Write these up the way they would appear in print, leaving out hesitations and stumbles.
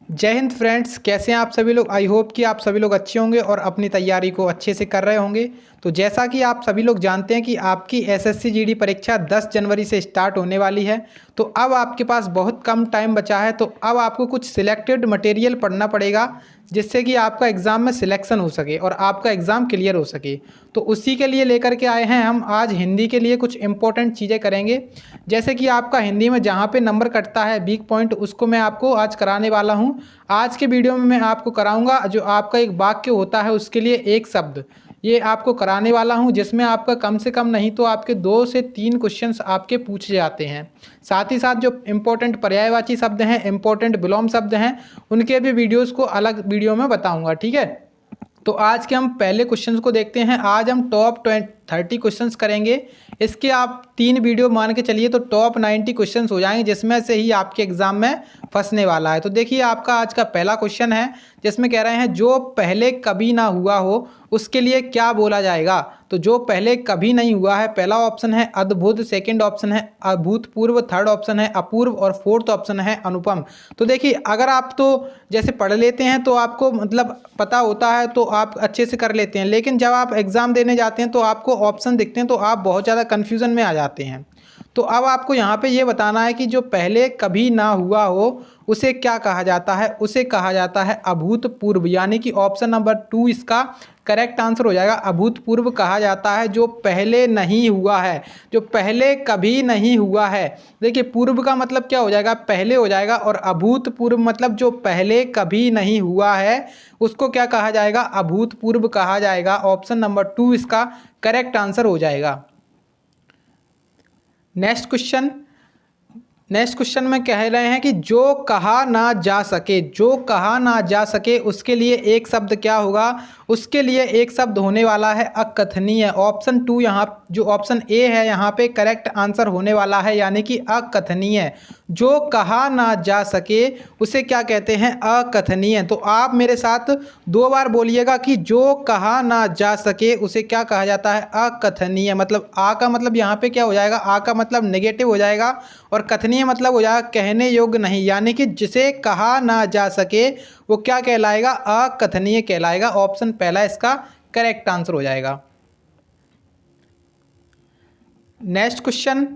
जय हिंद फ्रेंड्स, कैसे हैं आप सभी लोग। आई होप कि आप सभी लोग अच्छे होंगे और अपनी तैयारी को अच्छे से कर रहे होंगे। तो जैसा कि आप सभी लोग जानते हैं कि आपकी एसएससी जीडी परीक्षा 10 जनवरी से स्टार्ट होने वाली है। तो अब आपके पास बहुत कम टाइम बचा है। तो अब आपको कुछ सिलेक्टेड मटेरियल पढ़ना पड़ेगा जिससे कि आपका एग्ज़ाम में सिलेक्शन हो सके और आपका एग्ज़ाम क्लियर हो सके। तो उसी के लिए लेकर के आए हैं हम आज हिंदी के लिए कुछ इंपॉर्टेंट चीज़ें करेंगे। जैसे कि आपका हिंदी में जहाँ पे नंबर कटता है वीक पॉइंट, उसको मैं आपको आज कराने वाला हूँ। आज के वीडियो में मैं आपको कराऊंगा जो आपका एक वाक्य होता है उसके लिए एक शब्द, ये आपको कराने वाला हूं जिसमें आपका कम से कम नहीं तो आपके 2 से 3 क्वेश्चंस आपके पूछे जाते हैं। साथ ही साथ जो इम्पोर्टेंट पर्यायवाची शब्द हैं, इम्पोर्टेंट विलोम शब्द हैं, उनके भी वीडियोस को अलग वीडियो में बताऊंगा। ठीक है, तो आज के हम पहले क्वेश्चंस को देखते हैं। आज हम टॉप 30 क्वेश्चंस करेंगे। इसके आप 3 वीडियो मान के चलिए तो टॉप 90 क्वेश्चंस हो जाएंगे, जिसमें से ही आपके एग्जाम में फंसने वाला है। तो देखिए, आपका आज का पहला क्वेश्चन है जिसमें कह रहे हैं जो पहले कभी ना हुआ हो उसके लिए क्या बोला जाएगा। तो जो पहले कभी नहीं हुआ है, पहला ऑप्शन है अद्भुत, सेकंड ऑप्शन है अभूतपूर्व, थर्ड ऑप्शन है अपूर्व और फोर्थ ऑप्शन है अनुपम। तो देखिए, अगर आप तो जैसे पढ़ लेते हैं तो आपको मतलब पता होता है तो आप अच्छे से कर लेते हैं, लेकिन जब आप एग्ज़ाम देने जाते हैं तो आपको ऑप्शन दिखते हैं तो आप बहुत ज़्यादा कन्फ्यूज़न में आ जाते हैं। तो अब आपको यहाँ पे ये बताना है कि जो पहले कभी ना हुआ हो उसे क्या कहा जाता है। उसे कहा जाता है अभूतपूर्व, यानी कि ऑप्शन नंबर 2 इसका करेक्ट आंसर हो जाएगा। अभूतपूर्व कहा जाता है जो पहले नहीं हुआ है, जो पहले कभी नहीं हुआ है। देखिए, पूर्व का मतलब क्या हो जाएगा, पहले हो जाएगा, और अभूतपूर्व मतलब जो पहले कभी नहीं हुआ है उसको क्या कहा जाएगा, अभूतपूर्व कहा जाएगा। ऑप्शन नंबर 2 इसका करेक्ट आंसर हो जाएगा। नेक्स्ट क्वेश्चन में कह रहे हैं कि जो कहा ना जा सके, जो कहा ना जा सके उसके लिए एक शब्द क्या होगा। उसके लिए एक शब्द होने वाला है अकथनीय। ऑप्शन 2 यहाँ जो ऑप्शन ए है यहाँ पे करेक्ट आंसर होने वाला है, यानी कि अकथनीय। जो कहा ना जा सके उसे क्या कहते हैं, अकथनीय। तो आप मेरे साथ 2 बार बोलिएगा कि जो कहा ना जा सके उसे क्या कहा जाता है, अकथनीय। मतलब आ का मतलब यहाँ पे क्या हो जाएगा, आ का मतलब नेगेटिव हो जाएगा और कथनीय मतलब हो जाएगा कहने योग्य नहीं, यानी कि जिसे कहा ना जा सके वो क्या कहलाएगा, अकथनीय कहलाएगा। ऑप्शन पहला इसका करेक्ट आंसर हो जाएगा। नेक्स्ट क्वेश्चन,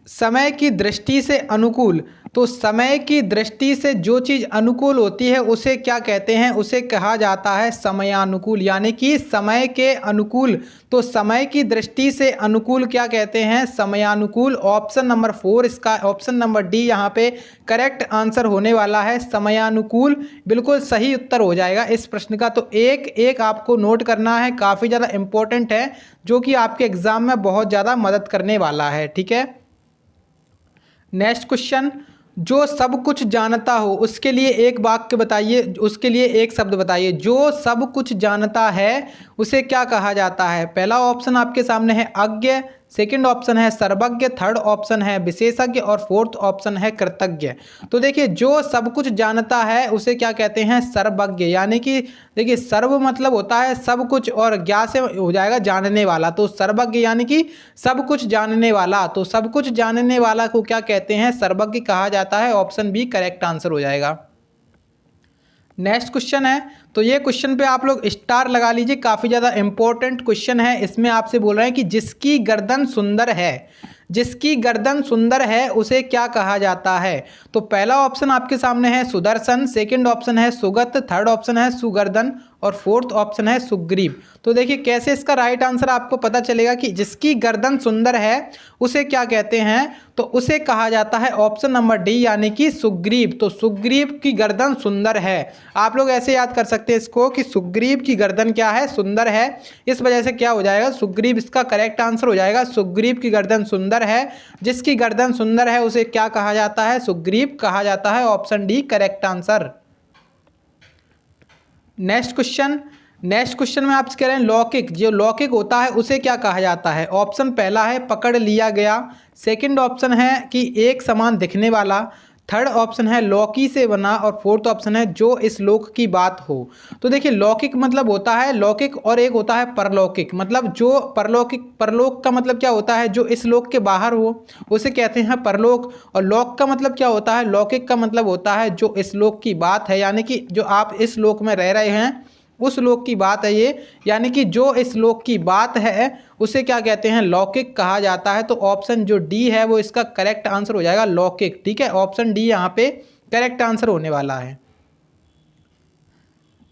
समय की दृष्टि से अनुकूल। तो समय की दृष्टि से जो चीज़ अनुकूल होती है उसे क्या कहते हैं, उसे कहा जाता है समयानुकूल, यानी कि समय के अनुकूल। तो समय की दृष्टि से अनुकूल क्या कहते हैं, समयानुकूल। ऑप्शन नंबर 4 इसका, ऑप्शन नंबर डी यहाँ पे करेक्ट आंसर होने वाला है, समयानुकूल। बिल्कुल सही उत्तर हो जाएगा इस प्रश्न का। तो एक एक आपको नोट करना है, काफ़ी ज़्यादा इंपॉर्टेंट है, जो कि आपके एग्जाम में बहुत ज़्यादा मदद करने वाला है। ठीक है, नेक्स्ट क्वेश्चन, जो सब कुछ जानता हो उसके लिए एक वाक्य बताइए, उसके लिए एक शब्द बताइए। जो सब कुछ जानता है उसे क्या कहा जाता है। पहला ऑप्शन आपके सामने है अज्ञ, सेकंड ऑप्शन है सर्वज्ञ, थर्ड ऑप्शन है विशेषज्ञ और फोर्थ ऑप्शन है कृतज्ञ। तो देखिए, जो सब कुछ जानता है उसे क्या कहते हैं, सर्वज्ञ। यानी कि देखिए, सर्व मतलब होता है सब कुछ और ज्ञा से हो जाएगा जानने वाला। तो सर्वज्ञ यानी कि सब कुछ जानने वाला। तो सब कुछ जानने वाला को क्या कहते हैं, सर्वज्ञ कहा जाता है। ऑप्शन बी करेक्ट आंसर हो जाएगा। नेक्स्ट क्वेश्चन है, तो ये क्वेश्चन पे आप लोग स्टार लगा लीजिए, काफ़ी ज़्यादा इंपॉर्टेंट क्वेश्चन है। इसमें आपसे बोल रहे हैं कि जिसकी गर्दन सुंदर है, जिसकी गर्दन सुंदर है उसे क्या कहा जाता है। तो पहला ऑप्शन आपके सामने है सुदर्शन, सेकंड ऑप्शन है सुगत, थर्ड ऑप्शन है सुगर्दन और फोर्थ ऑप्शन है सुग्रीव। तो देखिए, कैसे इसका राइट आंसर आपको पता चलेगा कि जिसकी गर्दन सुंदर है उसे क्या कहते हैं, तो उसे कहा जाता है ऑप्शन नंबर डी, यानी कि सुग्रीव। तो सुग्रीव की गर्दन सुंदर है। आप लोग ऐसे याद कर सकते हैं इसको कि सुग्रीव की गर्दन क्या है, सुंदर है। इस वजह से क्या हो जाएगा, सुग्रीव इसका करेक्ट आंसर हो जाएगा। सुग्रीव की गर्दन सुंदर है, जिसकी गर्दन सुंदर है उसे क्या कहा जाता है, सुग्रीव कहा जाता है। Option D correct answer. Next question में आपसे कह रहे हैं लौकिक, जो लौकिक होता है उसे क्या कहा जाता है। ऑप्शन पहला है पकड़ लिया गया, सेकंड ऑप्शन है कि एक समान दिखने वाला, थर्ड ऑप्शन है लौकी से बना और फोर्थ ऑप्शन है जो इस लोक की बात हो। तो देखिए लौकिक मतलब होता है लौकिक और एक होता है परलौकिक, मतलब जो परलोक का मतलब क्या होता है जो इस लोक के बाहर हो उसे कहते हैं परलोक। और लौक का मतलब क्या होता है, लौकिक का मतलब होता है जो इस लोक की बात है, यानी कि जो आप इस लोक में रह रहे हैं उस लोक की बात है ये, यानी कि जो इस लोक की बात है उसे क्या कहते हैं, लौकिक कहा जाता है। तो ऑप्शन जो डी है वो इसका करेक्ट आंसर हो जाएगा, लौकिक। ठीक है, ऑप्शन डी यहाँ पे करेक्ट आंसर होने वाला है।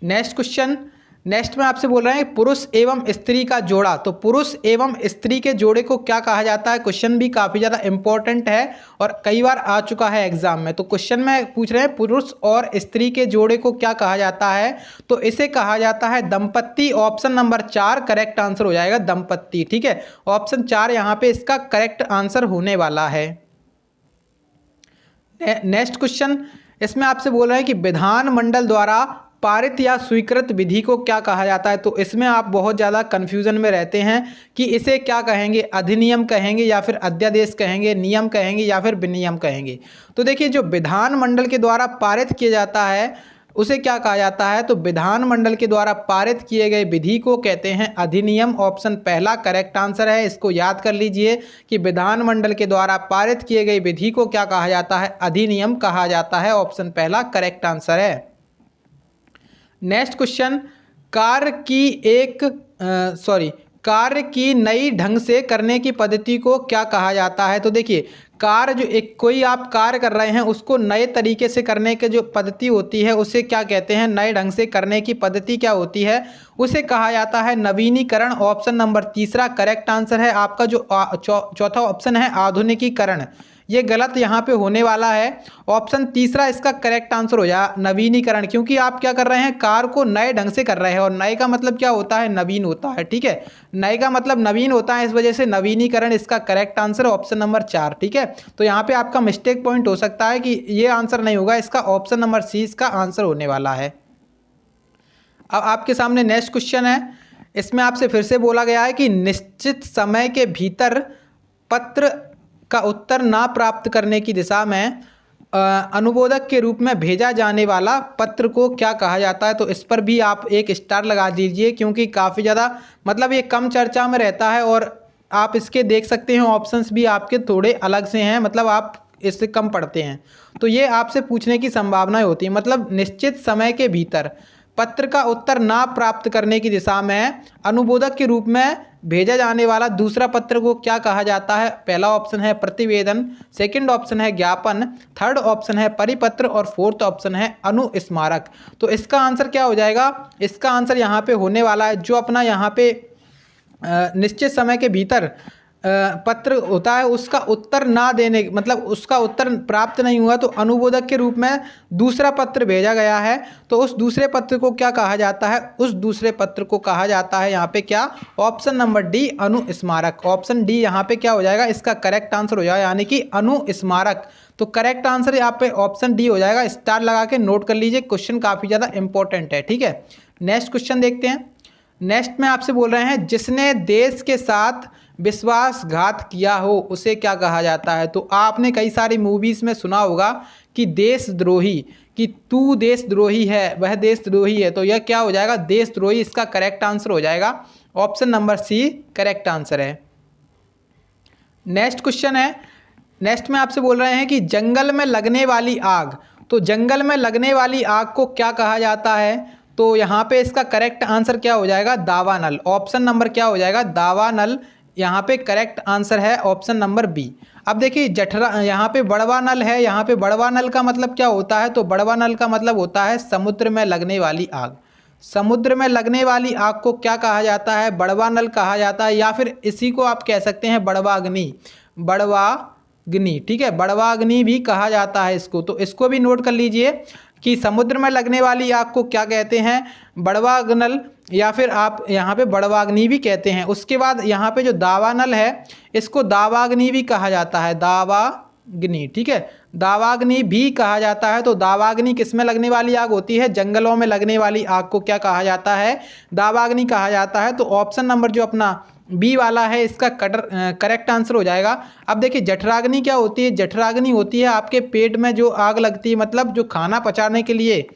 नेक्स्ट क्वेश्चन, नेक्स्ट में आपसे बोल रहे हैं पुरुष एवं स्त्री का जोड़ा। तो पुरुष एवं स्त्री के जोड़े को क्या कहा जाता है। क्वेश्चन भी काफ़ी ज़्यादा इंपॉर्टेंट है और कई बार आ चुका है एग्जाम में। तो क्वेश्चन में पूछ रहे हैं पुरुष और स्त्री के जोड़े को क्या कहा जाता है, तो इसे कहा जाता है दंपत्ति। ऑप्शन नंबर 4 करेक्ट आंसर हो जाएगा, दंपत्ति। ठीक है, ऑप्शन 4 यहाँ पे इसका करेक्ट आंसर होने वाला है। नेक्स्ट क्वेश्चन, इसमें आपसे बोल रहे हैं कि विधानमंडल द्वारा पारित या स्वीकृत विधि को क्या कहा जाता है। तो इसमें आप बहुत ज़्यादा कन्फ्यूजन में रहते हैं कि इसे क्या कहेंगे, अधिनियम कहेंगे या फिर अध्यादेश कहेंगे, नियम कहेंगे या फिर विनियम कहेंगे। तो देखिए जो विधानमंडल के द्वारा पारित किया जाता है उसे क्या कहा जाता है, तो विधानमंडल के द्वारा पारित किए गए विधि को कहते हैं अधिनियम। ऑप्शन पहला करेक्ट आंसर है, इसको याद कर लीजिए कि विधानमंडल के द्वारा पारित किए गए विधि को क्या कहा जाता है, अधिनियम कहा जाता है। ऑप्शन पहला करेक्ट आंसर है। नेक्स्ट क्वेश्चन, कार्य की नई ढंग से करने की पद्धति को क्या कहा जाता है। तो देखिए कार्य जो एक कोई आप कार्य कर रहे हैं उसको नए तरीके से करने की जो पद्धति होती है उसे क्या कहते हैं, नए ढंग से करने की पद्धति क्या होती है उसे कहा जाता है नवीनीकरण। ऑप्शन नंबर तीसरा करेक्ट आंसर है आपका। जो चौथा ऑप्शन है आधुनिकीकरण, ये गलत यहाँ पे होने वाला है। ऑप्शन तीसरा इसका करेक्ट आंसर हो जाए नवीनीकरण, क्योंकि आप क्या कर रहे हैं, कार को नए ढंग से कर रहे हैं और नए का मतलब क्या होता है, नवीन होता है। ठीक है, नए का मतलब नवीन होता है, इस वजह से नवीनीकरण इसका करेक्ट आंसर ऑप्शन नंबर 4। ठीक है, तो यहाँ पे आपका मिस्टेक पॉइंट हो सकता है कि ये आंसर नहीं होगा, इसका ऑप्शन नंबर सी इसका आंसर होने वाला है। अब आपके सामने नेक्स्ट क्वेश्चन है, इसमें आपसे फिर से बोला गया है कि निश्चित समय के भीतर पत्र का उत्तर ना प्राप्त करने की दिशा में अनुमोदक के रूप में भेजा जाने वाला पत्र को क्या कहा जाता है। तो इस पर भी आप एक स्टार लगा दीजिए, क्योंकि काफ़ी ज़्यादा मतलब ये कम चर्चा में रहता है और आप इसके देख सकते हैं ऑप्शंस भी आपके थोड़े अलग से हैं, मतलब आप इससे कम पढ़ते हैं तो ये आपसे पूछने की संभावनाएं होती है। मतलब निश्चित समय के भीतर पत्र का उत्तर ना प्राप्त करने की दिशा में अनुमोदक के रूप में भेजा जाने वाला दूसरा पत्र को क्या कहा जाता है। पहला ऑप्शन है प्रतिवेदन, सेकंड ऑप्शन है ज्ञापन, थर्ड ऑप्शन है परिपत्र और फोर्थ ऑप्शन है अनुस्मारक। तो इसका आंसर क्या हो जाएगा, इसका आंसर यहाँ पे होने वाला है जो अपना यहाँ पे निश्चित समय के भीतर पत्र होता है उसका उत्तर ना देने मतलब उसका उत्तर प्राप्त नहीं हुआ तो अनुमोदक के रूप में दूसरा पत्र भेजा गया है, तो उस दूसरे पत्र को क्या कहा जाता है, उस दूसरे पत्र को कहा जाता है यहाँ पे क्या, ऑप्शन नंबर डी अनुस्मारक। ऑप्शन डी यहाँ पे क्या हो जाएगा, इसका करेक्ट आंसर हो जाएगा, यानी कि अनुस्मारक। तो करेक्ट आंसर यहाँ पे ऑप्शन डी हो जाएगा, स्टार लगा के नोट कर लीजिए, क्वेश्चन काफ़ी ज़्यादा इंपॉर्टेंट है। ठीक है, नेक्स्ट क्वेश्चन देखते हैं। नेक्स्ट में आपसे बोल रहे हैं जिसने देश के साथ विश्वासघात किया हो उसे क्या कहा जाता है। तो आपने कई सारी मूवीज़ में सुना होगा कि देशद्रोही, कि तू देशद्रोही है, वह देशद्रोही है, तो यह क्या हो जाएगा, देशद्रोही। इसका करेक्ट आंसर हो जाएगा option number C correct answer है। नेक्स्ट क्वेश्चन है, नेक्स्ट में आपसे बोल रहे हैं कि जंगल में लगने वाली आग, तो जंगल में लगने वाली आग को क्या कहा जाता है। तो यहाँ पे इसका करेक्ट आंसर क्या हो जाएगा, दावानल। ऑप्शन नंबर क्या हो जाएगा, दावानल। यहाँ पे करेक्ट आंसर है ऑप्शन नंबर बी। अब देखिए जठरा, यहाँ पे बड़वा नल है, यहाँ पे बड़वा नल का मतलब क्या होता है, तो बड़वा नल का मतलब होता है समुद्र में लगने वाली आग। समुद्र में लगने वाली आग को क्या कहा जाता है, बड़वा नल कहा जाता है, या फिर इसी को आप कह सकते हैं बड़वाग्नि, बड़वाग्नि। ठीक है, बड़वाग्नि भी कहा जाता है इसको, तो इसको भी नोट कर लीजिए कि समुद्र में लगने वाली आग को क्या कहते हैं, बड़वाग्नल, या फिर आप यहाँ पे बड़वाग्नि भी कहते हैं। उसके बाद यहाँ पे जो दावानल है इसको दावाग्नि भी कहा जाता है, दावाग्नि। ठीक है, दावाग्नि भी कहा जाता है। तो दावाग्नि किस में लगने वाली आग होती है, जंगलों में लगने वाली आग को क्या कहा जाता है, दावाग्नि कहा जाता है। तो ऑप्शन नंबर जो अपना बी वाला है इसका करेक्ट आंसर हो जाएगा। अब देखिए जठराग्नि क्या होती है, जठराग्नि होती है आपके पेट में जो आग लगती है, मतलब जो खाना पचाने के लिए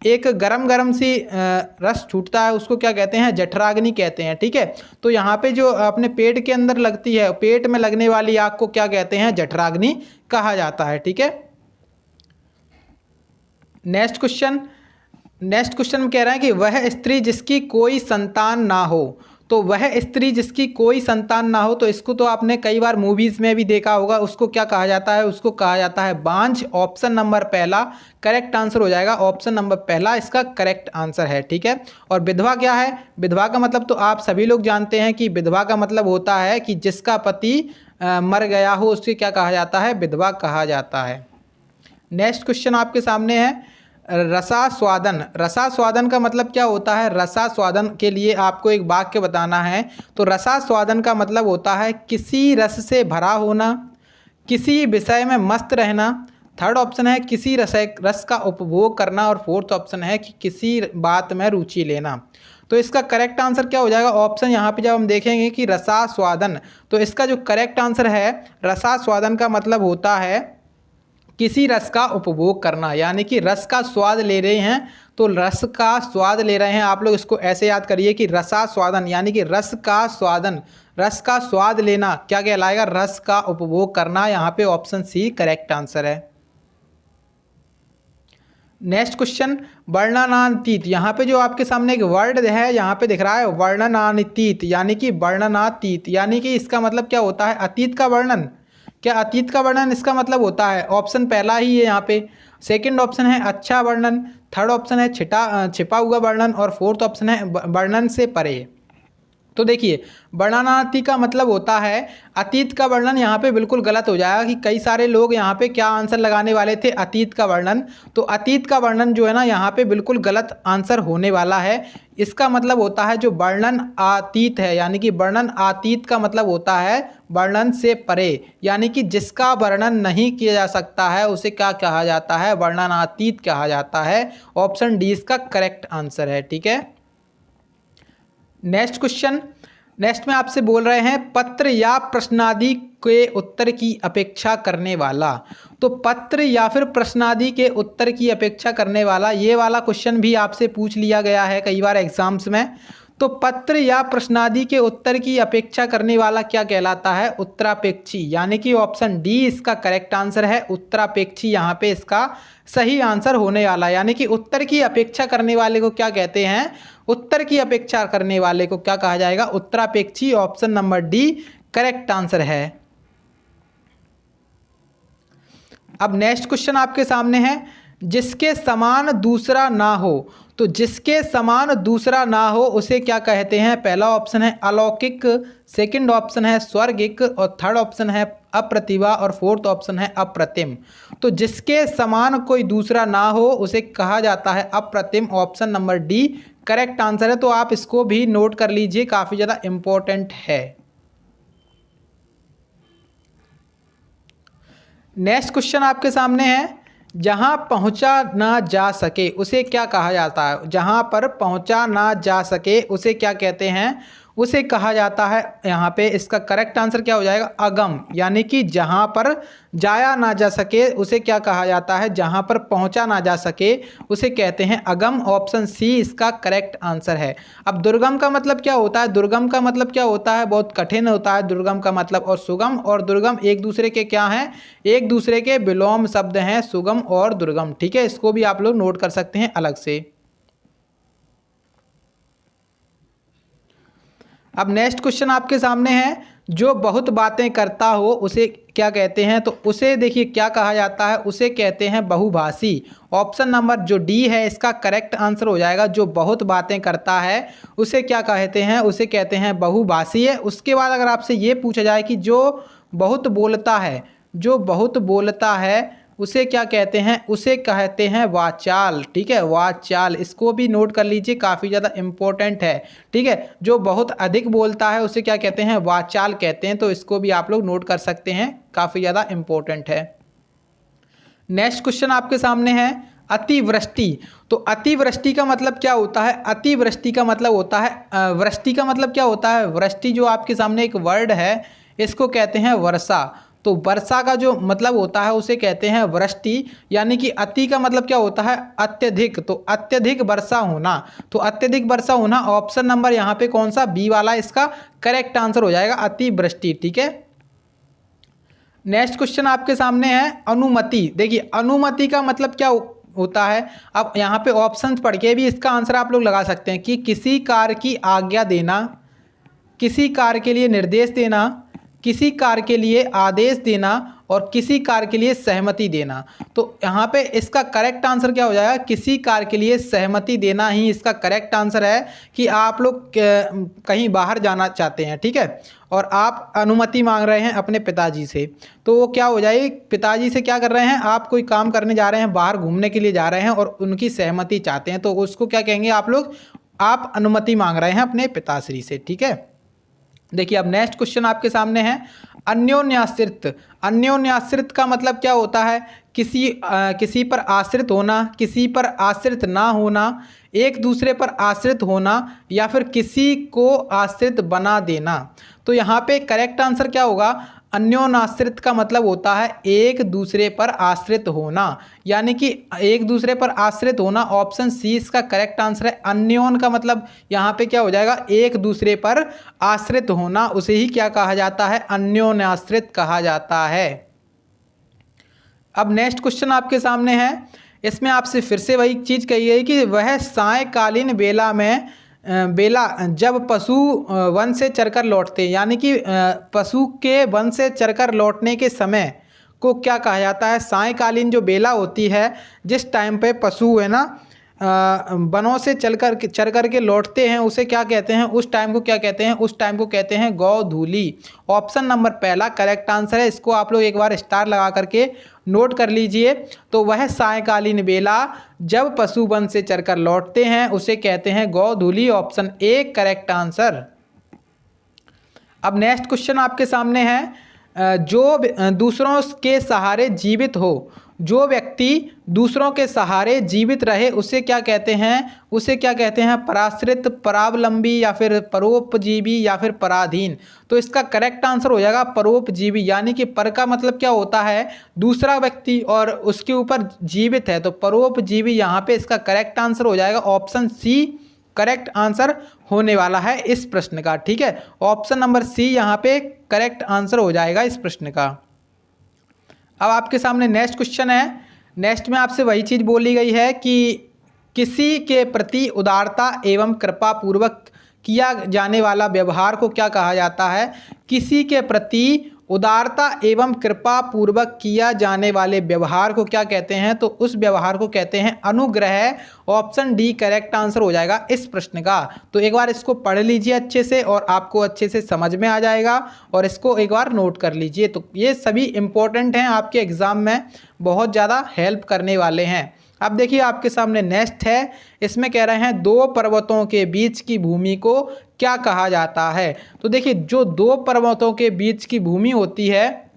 एक गरम गरम सी रस छूटता है, उसको क्या कहते हैं, जठराग्नि कहते हैं। ठीक है, तो यहाँ पे जो अपने पेट के अंदर लगती है, पेट में लगने वाली आग को क्या कहते हैं, जठराग्नि कहा जाता है। ठीक है, नेक्स्ट क्वेश्चन में कह रहा है कि वह स्त्री जिसकी कोई संतान ना हो। तो वह स्त्री जिसकी कोई संतान ना हो, तो इसको तो आपने कई बार मूवीज़ में भी देखा होगा, उसको क्या कहा जाता है, उसको कहा जाता है बांझ। ऑप्शन नंबर पहला करेक्ट आंसर हो जाएगा, ऑप्शन नंबर पहला इसका करेक्ट आंसर है। ठीक है, और विधवा क्या है, विधवा का मतलब तो आप सभी लोग जानते हैं कि विधवा का मतलब होता है कि जिसका पति मर गया हो, उससे क्या कहा जाता है, विधवा कहा जाता है। नेक्स्ट क्वेश्चन आपके सामने है रसास्वादन। रसास्वादन का मतलब क्या होता है, रसास्वादन के लिए आपको एक वाक्य बताना है। तो रसास्वादन का मतलब होता है किसी रस से भरा होना, किसी विषय में मस्त रहना। थर्ड ऑप्शन है किसी रस का उपभोग करना, और फोर्थ ऑप्शन है कि किसी बात में रुचि लेना। तो इसका करेक्ट आंसर क्या हो जाएगा, ऑप्शन यहाँ पे जब हम देखेंगे कि रसास्वादन, तो इसका जो करेक्ट आंसर है रसास्वादन का मतलब होता है किसी रस का उपभोग करना, यानी कि रस का स्वाद ले रहे हैं, तो रस का स्वाद ले रहे हैं। आप लोग इसको ऐसे याद करिए कि रसास्वादन यानी कि रस का स्वादन, रस का स्वाद लेना क्या कहलाएगा, रस का उपभोग करना। यहाँ पे ऑप्शन सी करेक्ट आंसर है। नेक्स्ट क्वेश्चन वर्णनातीत। यहाँ पे जो आपके सामने एक वर्ड है, यहाँ पे दिख रहा है वर्णनातीत, यानी कि वर्णनातीत, यानी कि इसका मतलब क्या होता है, अतीत का वर्णन। क्या अतीत का वर्णन इसका मतलब होता है, ऑप्शन पहला ही है यहाँ पे। सेकंड ऑप्शन है अच्छा वर्णन, थर्ड ऑप्शन है छिपा हुआ वर्णन, और फोर्थ ऑप्शन है वर्णन से परे। तो देखिए वर्णनातीत का मतलब होता है अतीत का वर्णन। यहाँ पे बिल्कुल गलत हो जाएगा कि कई सारे लोग यहाँ पे क्या आंसर लगाने वाले थे, अतीत का वर्णन। तो अतीत का वर्णन जो है ना, यहाँ पे बिल्कुल गलत आंसर होने वाला है। इसका मतलब होता है जो वर्णन अतीत है, यानी कि वर्णन अतीत का मतलब होता है वर्णन से परे, यानी कि जिसका वर्णन नहीं किया जा सकता है उसे क्या कहा जाता है, वर्णनातीत कहा जाता है। ऑप्शन डी इसका करेक्ट आंसर है। ठीक है, नेक्स्ट में आपसे बोल रहे हैं पत्र या प्रश्नादि के उत्तर की अपेक्षा करने वाला। तो पत्र या फिर प्रश्नादि के उत्तर की अपेक्षा करने वाला, ये वाला क्वेश्चन भी आपसे पूछ लिया गया है कई बार एग्जाम्स में। तो पत्र या प्रश्नादि के उत्तर की अपेक्षा करने वाला क्या कहलाता है, उत्तरापेक्षी, यानी कि ऑप्शन डी इसका करेक्ट आंसर है। उत्तरापेक्षी यहाँ पे इसका सही आंसर होने वाला, यानी कि उत्तर की अपेक्षा करने वाले को क्या कहते हैं, उत्तर की अपेक्षा करने वाले को क्या कहा जाएगा, उत्तरापेक्षी। Option number D correct answer है। अब नेक्स्ट क्वेश्चन आपके सामने है जिसके समान दूसरा ना हो। तो जिसके समान दूसरा ना हो उसे क्या कहते हैं, पहला ऑप्शन है अलौकिक, सेकंड ऑप्शन है स्वर्गिक, और थर्ड ऑप्शन है अप्रतिभा, और फोर्थ ऑप्शन है अप्रतिम। तो जिसके समान कोई दूसरा ना हो उसे कहा जाता है अप्रतिम। Option number D correct answer है। तो आप इसको भी नोट कर लीजिए, काफ़ी ज़्यादा इम्पोर्टेंट है। नेक्स्ट क्वेश्चन आपके सामने है जहाँ पहुँचा ना जा सके उसे क्या कहा जाता है, जहाँ पर पहुँचा ना जा सके उसे क्या कहते हैं, उसे कहा जाता है, यहाँ पे इसका करेक्ट आंसर क्या हो जाएगा, अगम, यानी कि जहाँ पर जाया ना जा सके उसे क्या कहा जाता है, जहाँ पर पहुँचा ना जा सके उसे कहते हैं अगम। ऑप्शन सी इसका करेक्ट आंसर है। अब दुर्गम का मतलब क्या होता है, दुर्गम का मतलब क्या होता है, बहुत कठिन होता है दुर्गम का मतलब। और सुगम और दुर्गम एक दूसरे के क्या हैं, एक दूसरे के विलोम शब्द हैं, सुगम और दुर्गम। ठीक है, इसको भी आप लोग नोट कर सकते हैं अलग से। अब नेक्स्ट क्वेश्चन आपके सामने है जो बहुत बातें करता हो उसे क्या कहते हैं। तो उसे देखिए क्या कहा जाता है, उसे कहते हैं बहुभाषी। ऑप्शन नंबर जो डी है इसका करेक्ट आंसर हो जाएगा। जो बहुत बातें करता है उसे क्या कहते हैं, उसे कहते हैं बहुभाषी है। उसके बाद अगर आपसे ये पूछा जाए कि जो बहुत बोलता है, जो बहुत बोलता है उसे क्या कहते हैं, उसे कहते हैं वाचाल। ठीक है, वाचाल, इसको भी नोट कर लीजिए, काफ़ी ज़्यादा इम्पोर्टेंट है। ठीक है, जो बहुत अधिक बोलता है उसे क्या कहते हैं, वाचाल कहते हैं। तो इसको भी आप लोग नोट कर सकते हैं, काफ़ी ज़्यादा इम्पोर्टेंट है। नेक्स्ट क्वेश्चन आपके सामने है अतिवृष्टि। तो अतिवृष्टि का मतलब क्या होता है? अतिवृष्टि का मतलब होता है वृष्टि का मतलब क्या होता है? वृष्टि जो आपके सामने एक वर्ड है, इसको कहते हैं वर्षा। तो वर्षा का जो मतलब होता है उसे कहते हैं वृष्टि। यानी कि अति का मतलब क्या होता है? अत्यधिक। तो अत्यधिक वर्षा होना। तो अत्यधिक वर्षा होना, ऑप्शन नंबर यहाँ पे कौन सा? बी वाला इसका करेक्ट आंसर हो जाएगा, अतिवृष्टि। ठीक है। नेक्स्ट क्वेश्चन आपके सामने है अनुमति। देखिए अनुमति का मतलब क्या होता है? अब यहाँ पे ऑप्शंस पढ़ के भी इसका आंसर आप लोग लगा सकते हैं कि किसी कार्य की आज्ञा देना, किसी कार्य के लिए निर्देश देना, किसी कार्य के लिए आदेश देना और किसी कार्य के लिए सहमति देना। तो यहाँ पे इसका करेक्ट आंसर क्या हो जाएगा? किसी कार्य के लिए सहमति देना ही इसका करेक्ट आंसर है। कि आप लोग कहीं बाहर जाना चाहते हैं, ठीक है, और आप अनुमति मांग रहे हैं अपने पिताजी से, तो वो क्या हो जाएगी? पिताजी से क्या कर रहे हैं? आप कोई काम करने जा रहे हैं, बाहर घूमने के लिए जा रहे हैं और उनकी सहमति चाहते हैं, तो उसको क्या कहेंगे आप लोग? आप अनुमति मांग रहे हैं अपने पिताश्री से। ठीक है। देखिए अब नेक्स्ट क्वेश्चन आपके सामने है अन्योन्याश्रित। अन्योन्याश्रित का मतलब क्या होता है? किसी पर आश्रित होना, किसी पर आश्रित ना होना, एक दूसरे पर आश्रित होना या फिर किसी को आश्रित बना देना। तो यहाँ पे करेक्ट आंसर क्या होगा? अन्योन्याश्रित का मतलब होता है एक दूसरे पर आश्रित होना। यानी कि एक दूसरे पर आश्रित होना, ऑप्शन सी इसका करेक्ट आंसर है। अन्योन का मतलब यहाँ पे क्या हो जाएगा? एक दूसरे पर आश्रित होना, उसे ही क्या कहा जाता है? अन्योन्याश्रित कहा जाता है। अब नेक्स्ट क्वेश्चन आपके सामने है, इसमें आपसे फिर से वही चीज़ कही गई कि वह सायंकालीन बेला जब पशु वन से चरकर लौटते, यानी कि पशु के वन से चरकर लौटने के समय को क्या कहा जाता है? सायंकालीन जो बेला होती है, जिस टाइम पे पशु है ना वनों से चर करके लौटते हैं, उसे क्या कहते हैं? उस टाइम को क्या कहते हैं? उस टाइम को कहते हैं गोधूली। ऑप्शन नंबर पहला करेक्ट आंसर है। इसको आप लोग एक बार स्टार लगा करके नोट कर लीजिए। तो वह सायंकालीन बेला जब पशु वन से चरकर लौटते हैं उसे कहते हैं गोधूली। Option A correct answer. अब नेक्स्ट क्वेश्चन आपके सामने है जो दूसरों के सहारे जीवित हो, जो व्यक्ति दूसरों के सहारे जीवित रहे उसे क्या कहते हैं? उसे क्या कहते हैं? पराश्रित, परावलंबी या फिर परोपजीवी या फिर पराधीन। तो इसका करेक्ट आंसर हो जाएगा परोपजीवी। यानी कि पर का मतलब क्या होता है? दूसरा व्यक्ति और उसके ऊपर जीवित है, तो परोपजीवी यहाँ पे इसका करेक्ट आंसर हो जाएगा। ऑप्शन सी करेक्ट आंसर होने वाला है इस प्रश्न का। ठीक है, ऑप्शन नंबर सी यहाँ पे करेक्ट आंसर हो जाएगा इस प्रश्न का। अब आपके सामने नेक्स्ट क्वेश्चन है। नेक्स्ट में आपसे वही चीज़ बोली गई है कि किसी के प्रति उदारता एवं कृपा पूर्वक किया जाने वाला व्यवहार को क्या कहा जाता है? किसी के प्रति उदारता एवं कृपा पूर्वक किया जाने वाले व्यवहार को क्या कहते हैं? तो उस व्यवहार को कहते हैं अनुग्रह। ऑप्शन डी करेक्ट आंसर हो जाएगा इस प्रश्न का। तो एक बार इसको पढ़ लीजिए अच्छे से और आपको अच्छे से समझ में आ जाएगा, और इसको एक बार नोट कर लीजिए। तो ये सभी इम्पोर्टेंट हैं, आपके एग्ज़ाम में बहुत ज़्यादा हेल्प करने वाले हैं। अब देखिए आपके सामने नेक्स्ट है, इसमें कह रहे हैं दो पर्वतों के बीच की भूमि को क्या कहा जाता है? तो देखिए जो दो पर्वतों के बीच की भूमि होती है,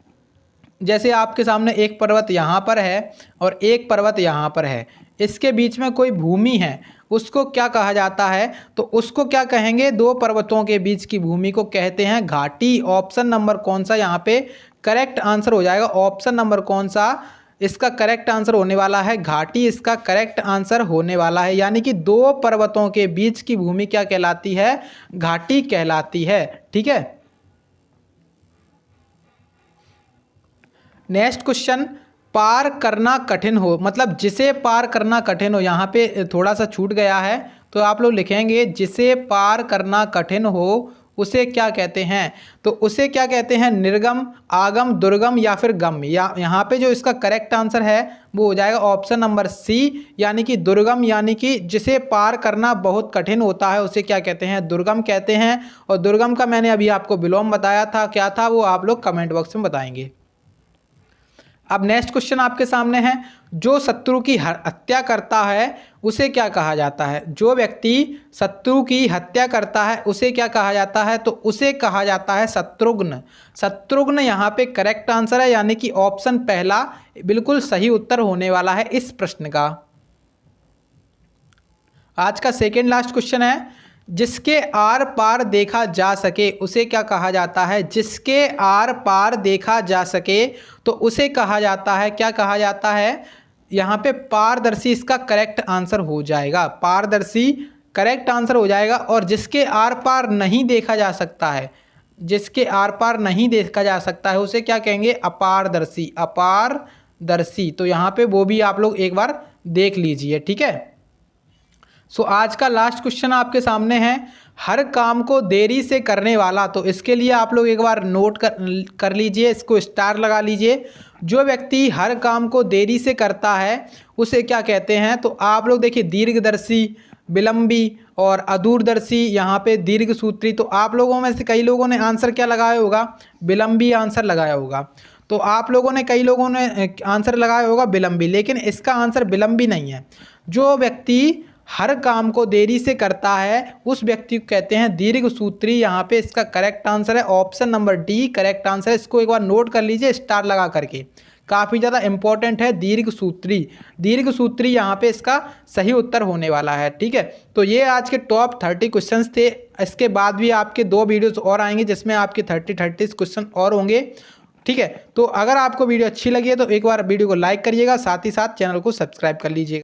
जैसे आपके सामने एक पर्वत यहाँ पर है और एक पर्वत यहाँ पर है, इसके बीच में कोई भूमि है, उसको क्या कहा जाता है? तो उसको क्या कहेंगे? दो पर्वतों के बीच की भूमि को कहते हैं घाटी। ऑप्शन नंबर कौन सा यहाँ पे करेक्ट आंसर हो जाएगा? ऑप्शन नंबर कौन सा इसका करेक्ट आंसर होने वाला है? घाटी इसका करेक्ट आंसर होने वाला है। यानी कि दो पर्वतों के बीच की भूमि क्या कहलाती है? घाटी कहलाती है। ठीक है। नेक्स्ट क्वेश्चन, पार करना कठिन हो, मतलब जिसे पार करना कठिन हो। यहाँ पे थोड़ा सा छूट गया है, तो आप लोग लिखेंगे जिसे पार करना कठिन हो उसे क्या कहते हैं? तो उसे क्या कहते हैं? निर्गम, आगम, दुर्गम या फिर गम। या यहाँ पे जो इसका करेक्ट आंसर है वो हो जाएगा ऑप्शन नंबर सी, यानी कि दुर्गम। यानी कि जिसे पार करना बहुत कठिन होता है उसे क्या कहते हैं? दुर्गम कहते हैं। और दुर्गम का मैंने अभी आपको विलोम बताया था, क्या था वो आप लोग कमेंट बॉक्स में बताएंगे। अब नेक्स्ट क्वेश्चन आपके सामने है, जो शत्रु की हत्या करता है उसे क्या कहा जाता है? जो व्यक्ति शत्रु की हत्या करता है उसे क्या कहा जाता है? तो उसे कहा जाता है शत्रुघ्न। शत्रुघ्न यहाँ पे करेक्ट आंसर है, यानी कि ऑप्शन पहला बिल्कुल सही उत्तर होने वाला है इस प्रश्न का। आज का सेकेंड लास्ट क्वेश्चन है, जिसके आर पार देखा जा सके उसे क्या कहा जाता है? जिसके आर पार देखा जा सके तो उसे कहा जाता है, क्या कहा जाता है? यहाँ पे पारदर्शी इसका करेक्ट आंसर हो जाएगा, पारदर्शी करेक्ट आंसर हो जाएगा। और जिसके आर पार नहीं देखा जा सकता है, जिसके आर पार नहीं देखा जा सकता है उसे क्या कहेंगे? अपारदर्शी, अपारदर्शी। तो यहाँ पे वो भी आप लोग एक बार देख लीजिए, ठीक है। सो आज का लास्ट क्वेश्चन आपके सामने है, हर काम को देरी से करने वाला। तो इसके लिए आप लोग एक बार नोट कर लीजिए, इसको स्टार लगा लीजिए। जो व्यक्ति हर काम को देरी से करता है उसे क्या कहते हैं? तो आप लोग देखिए, दीर्घदर्शी, विलंबी और अदूरदर्शी, यहाँ पे दीर्घसूत्री। तो आप लोगों में से कई लोगों ने आंसर क्या लगाया होगा? विलंबी आंसर लगाया होगा। तो आप लोगों ने, कई लोगों ने आंसर लगाया होगा विलंबी, लेकिन इसका आंसर विलंबी नहीं है। जो व्यक्ति हर काम को देरी से करता है उस व्यक्ति को कहते हैं दीर्घसूत्री। यहाँ पे इसका करेक्ट आंसर है option number D, correct answer है। इसको एक बार नोट कर लीजिए स्टार लगा करके, काफ़ी ज़्यादा इंपॉर्टेंट है दीर्घसूत्री। दीर्घसूत्री यहाँ पे इसका सही उत्तर होने वाला है, ठीक है। तो ये आज के टॉप 30 क्वेश्चंस थे। इसके बाद भी आपके 2 वीडियोस और आएंगे जिसमें आपके 30 क्वेश्चन और होंगे, ठीक है। तो अगर आपको वीडियो अच्छी लगी है तो एक बार वीडियो को लाइक करिएगा, साथ ही साथ चैनल को सब्सक्राइब कर लीजिएगा।